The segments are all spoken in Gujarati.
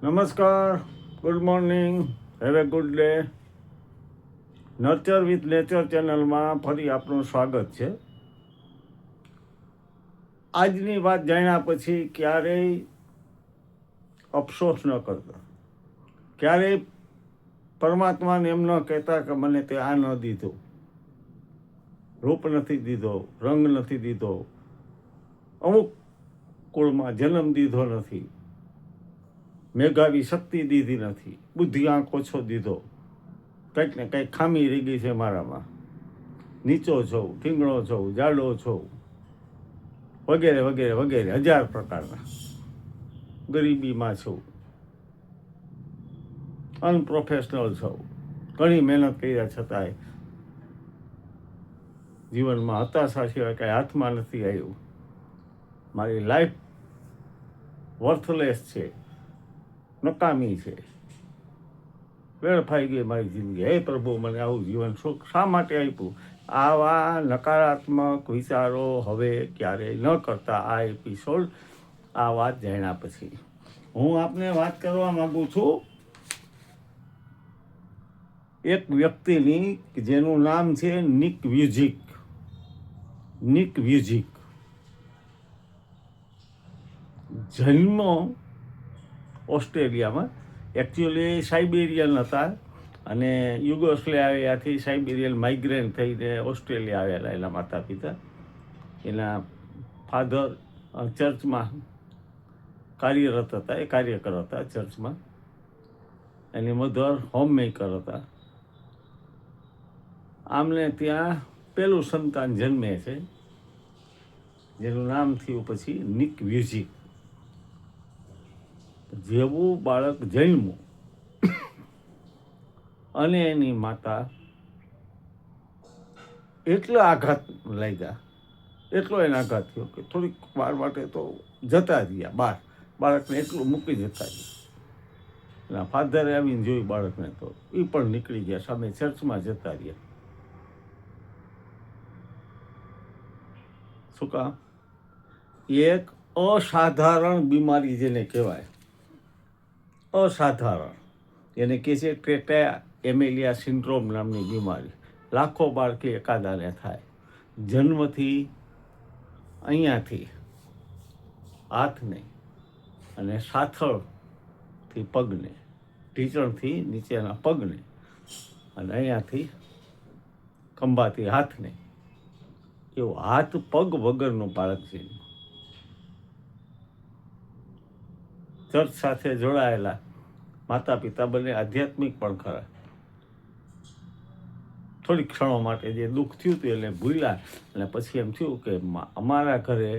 નમસ્કાર, good morning, have a good day. Nurture with nature ચેનલમાં ફરી આપનું સ્વાગત છે. આજની વાત જાણ્યા પછી ક્યારેય અફસોસ ન કરતા, ક્યારેય પરમાત્માને એમ ન કહેતા કે મને તે આ ન દીધું, રૂપ નથી દીધો, રંગ નથી દીધો, અમુક કુળમાં જન્મ દીધો નથી, મેઘાવી શક્તિ દીધી નથી, બુદ્ધિ આંક ઓછો દીધો, કંઈક ને કંઈક ખામી રહી ગઈ છે મારામાં, નીચો છું, ઠીંગણો છું, જાડો છું, વગેરે વગેરે વગેરે 1000 પ્રકારના. ગરીબીમાં છું, અનપ્રોફેશનલ છું, ઘણી મહેનત કર્યા છતાંય જીવનમાં હતાશા સિવાય કાંઈ હાથમાં નથી આવ્યું. મારી લાઈફ વર્થલેસ છે, નકામી છે, વેડફાઈ ગઈ મારી જિંદગી. હે પ્રભુ, મને આવું જીવન શા માટે આપ્યું? આવા નકારાત્મક વિચારો હવે ક્યારેય ન કરતા. આ એપિસોડ, આ વાત જાણ્યા પછી હું આપને વાત કરવા માગું છું એક વ્યક્તિની જેનું નામ છે નિક વ્યુજિક. નિક વ્યુજિક જન્મ ઓસ્ટ્રેલિયામાં, એકચ્યુઅલી સાઇબેરિયન હતા અને યુગોસ્લેવિયાથી સાઇબેરિયન માઇગ્રેન્ટ થઈને ઓસ્ટ્રેલિયા આવેલા એના માતા પિતા. એના ફાધર ચર્ચમાં કાર્યરત હતા, એ કાર્યકર હતા ચર્ચમાં. એની મધર હોમમેકર હતા. આમને ત્યાં પહેલું સંતાન જન્મે છે જેનું નામ થયું પછી નિક વ્યુજિક. જેવું બાળક જન્મ્યું અને એની માતા એટલો આઘાત લાગ્યા, એટલો એને આઘાત થયો કે થોડીક વાર માટે તો જતા રહ્યા બહાર, બાળકને એટલું મૂકી જતા રહ્યા. એના ફાધરે આવીને જોયું બાળકને તો એ પણ નીકળી ગયા, સામે ચર્ચમાં જતા રહ્યા. શું કામ? એક અસાધારણ બીમારી જેને કહેવાય, અસાધારણ, એને કહે છે ટેટા એમેલિયા સિન્ડ્રોમ નામની બીમારી. લાખો બાળકી એકાદાને થાય. જન્મથી અહીંયાથી હાથને અને સાથળથી પગને, ઢીંચણથી નીચેના પગને અને અહીંયાથી ખંભાથી હાથને, એવું હાથ પગ વગરનું બાળક છે. ચર્ચ સાથે જોડાયેલા માતા પિતા બંને આધ્યાત્મિક પણ ખરા. થોડીક ક્ષણો માટે જે દુઃખ થયું હતું એટલે ભૂલ્યા અને પછી એમ થયું કે અમારા ઘરે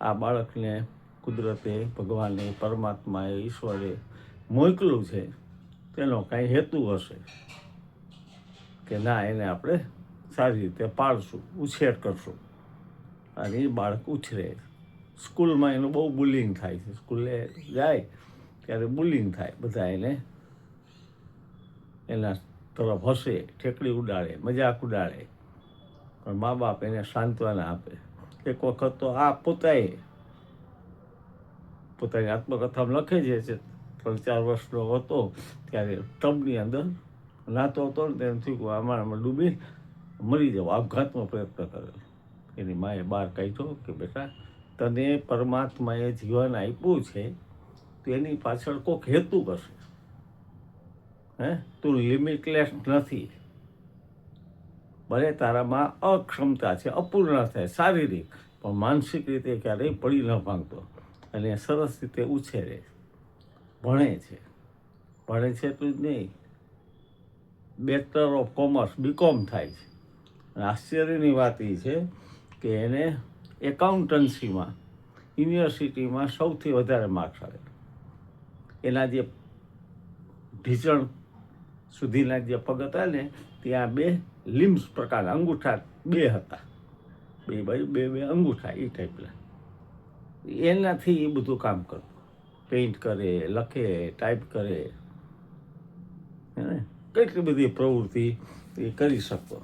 આ બાળકને કુદરતે, ભગવાને, પરમાત્માએ, ઈશ્વરે મોકલું છે, તેનો કાંઈ હેતુ હશે કે ના, એને આપણે સારી રીતે પાળશું, ઉછેર કરશું. અને એ બાળક ઉછરે. સ્કૂલમાં એનું બહુ બુલિંગ થાય છે. સ્કૂલે જાય ત્યારે બુલિંગ થાય, બધા એને એના તરફ હસે, ઠેકડી ઉડાડે, મજાક ઉડાડે, પણ મા બાપ એને સાંત્વના આપે. એક વખત તો આ પોતાની આત્મકથામાં લખે છે 3-4 વર્ષનો હતો ત્યારે ટબની અંદર નાતો હતો ને તેને થયું કે આમાં ડૂબી મરી જાવ, આપઘાતનો પ્રયત્ન કર્યો. એની માએ બહાર કાઢ્યો કે બેટા, તને પરમાત્માએ જીવન આપ્યું છે તો એની પાછળ કોઈક હેતુ હશે. તું લિમિટલેસ નથી. ભલે તારામાં અક્ષમતા છે, અપૂર્ણતા છે શારીરિક, પણ માનસિક રીતે ક્યારેય પડી ન ભાંગતો. અને સરસ રીતે ઉછેરે, ભણે છે એટલું જ નહીં, બેચલર ઓફ કોમર્સ BCom થાય છે. અને આશ્ચર્યની વાત એ છે કે એને એકાઉન્ટન્સીમાં યુનિવર્સિટીમાં સૌથી વધારે માર્ક્સ આવે. એના જે ઢીંચણ સુધીના જે પગ હતા ને, ત્યાં 2 લિમ્સ પ્રકારના અંગૂઠા 2 હતા, બે બાજુ 2 અંગૂઠા એ ટાઈપના. એનાથી એ બધું કામ કરતું, પેઇન્ટ કરે, લખે, ટાઈપ કરે, કેટલી બધી પ્રવૃત્તિ એ કરી શકતો.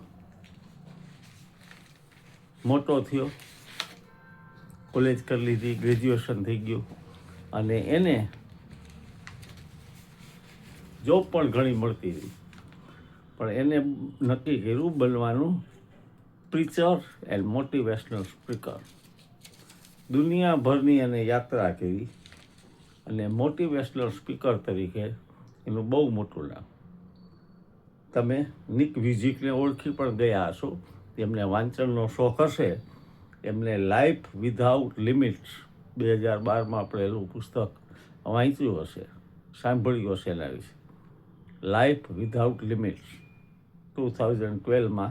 મોટો થયો, કોલેજ કરી લીધી, ગ્રેજ્યુએશન થઈ ગયું અને એને જોબ પણ ઘણી મળતી હતી, પણ એને નક્કી કર્યું બનવાનું પ્રીચર એન્ડ મોટિવેશનલ સ્પીકર. દુનિયાભરની એને યાત્રા કરી અને મોટિવેશનલ સ્પીકર તરીકે એનું બહુ મોટું નામ. તમે નિક વ્યુજિકને ઓળખી પણ ગયા હશો. એમને વાંચનનો શોખ હશે એમને લાઈફ વિધાઉટ લિમિટ્સ 2012 પડેલું પુસ્તક વાંચ્યું હશે, સાંભળ્યું હશે એના વિશે. લાઈફ વિધાઉટ લિમિટ્સ 2012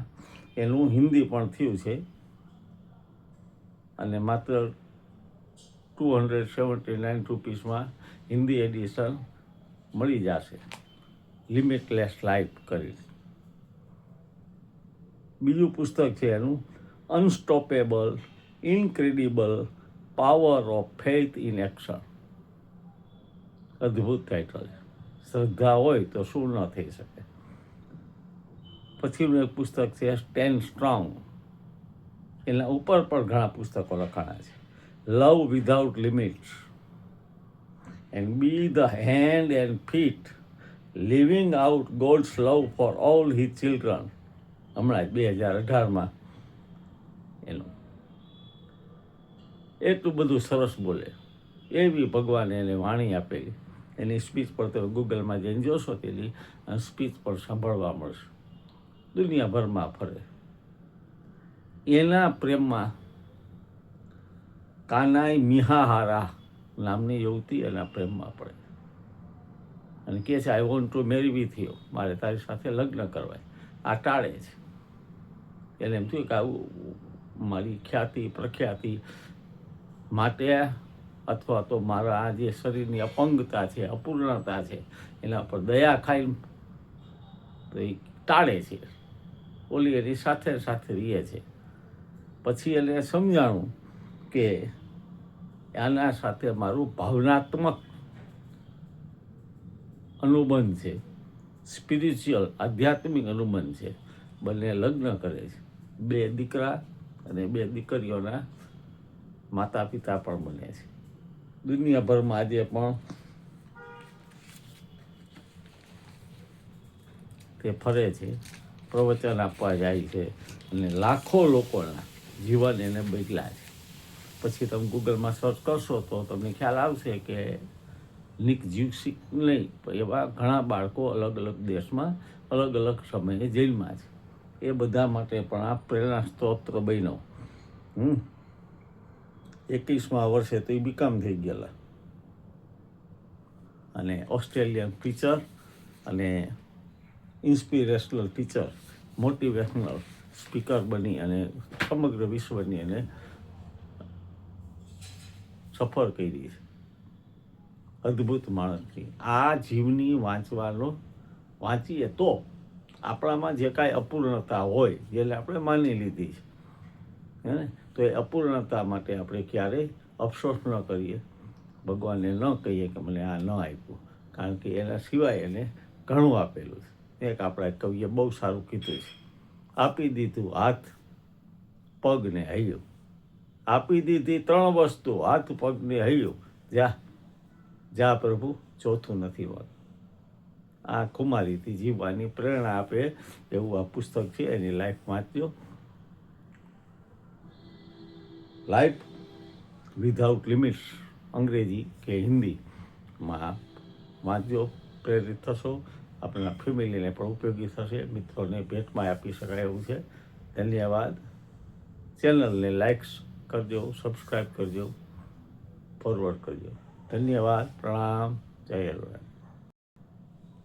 એનું હિન્દી પણ થયું છે અને માત્ર 279 રૂપીસમાં હિન્દી એડિશન મળી જશે, લિમિટલેસ લાઈફ કરી. બીજું પુસ્તક છે એનું unstoppable incredible power of faith in action. અદ્ભુત ટાઇટલ છે. શ્રદ્ધા હોય તો શું ન થઈ શકે. પછીનું એક પુસ્તક છે સ્ટેન્ડ સ્ટ્રોંગ. એના ઉપર પણ ઘણા પુસ્તકો લખાણા છે. Love without limits and be the hand and feet living out God's love for all his children. હમણાં જ 2018 એનું એટલું બધું સરસ બોલે એવી ભગવાને એને વાણી આપેલી. એની સ્પીચ પર તમે ગૂગલમાં જઈને જોશો તેની સ્પીચ પણ સાંભળવા મળશે. દુનિયાભરમાં ફરે. એના પ્રેમમાં કાનાઈ મિહાહારા નામની યુવતી એના પ્રેમમાં પડે અને કહે છે I want to marry with you, મારે તારી સાથે લગ્ન કરવાય. આ ટાળે છે. એને એમ થયું કે આવું મારી ખ્યાતિ પ્રખ્યાતિ માટે અથવા તો મારા આ જે શરીરની અપંગતા છે, અપૂર્ણતા છે, એના પર દયા ખાઈ તો એ ટાળે છે. ઓલી એની સાથે સાથે રહે છે. પછી એને સમજાણું કે આના સાથે મારું ભાવનાત્મક અનુબંધ છે, સ્પિરિચ્યુઅલ આધ્યાત્મિક અનુબંધ છે. બંને લગ્ન કરે છે. 2 દીકરા અને 2 દીકરીઓના માતા પિતા પણ બને છે. દુનિયાભરમાં આજે પણ તે ફરે છે, પ્રવચન આપવા જાય છે અને લાખો લોકોના જીવન એને બદલ્યા છે. પછી તમે ગૂગલમાં સર્ચ કરશો તો તમને ખ્યાલ આવશે કે નિક જ્યુસિક નહીં પણ એવા ઘણા બાળકો અલગ અલગ દેશમાં અલગ અલગ સમયે જેલમાં છે. એ બધા માટે પણ આ પ્રેરણા સ્ત્રોત બન્યો. 21મા વર્ષે તો એ બીકામ થઈ ગયેલા અને ઓસ્ટ્રેલિયન ટીચર અને ઇન્સ્પિરેશનલ ટીચર, મોટિવેશનલ સ્પીકર બની અને સમગ્ર વિશ્વની એને સફળ કરી છે. અદ્ભુત માણસની આ જીવની વાંચીએ તો આપણામાં જે કાંઈ અપૂર્ણતા હોય જેને આપણે માની લીધી છે હે તો એ અપૂર્ણતા માટે આપણે ક્યારેય અફસોસ ન કરીએ, ભગવાનને ન કહીએ કે મને આ ન આપ્યું, કારણ કે એના સિવાય એને ઘણું આપેલું છે. એક આપણા કવિએ બહુ સારું કીધું છે, આપી દીધું હાથ પગ ને હૈયું. આપી દીધી 3 વસ્તુ, હાથ પગ ને હૈયું. જા પ્રભુ, ચોથું નથી હોતું. આ કુમારીથી જીવવાની પ્રેરણા આપે એવું આ પુસ્તક છે. એની લાઈફ વાંચજો. લાઈફ વિધાઉટ લિમિટ્સ અંગ્રેજી કે હિન્દીમાં વાંચજો, પ્રેરિત થશો. આપણા ફેમિલીને પણ ઉપયોગી થશે, મિત્રોને ભેટમાં આપી શકાય એવું છે. ધન્યવાદ. ચેનલને લાઈક્સ કરજો, સબસ્ક્રાઈબ કરજો, ફોરવર્ડ કરજો. ધન્યવાદ. પ્રણામ. જય હિન્દ.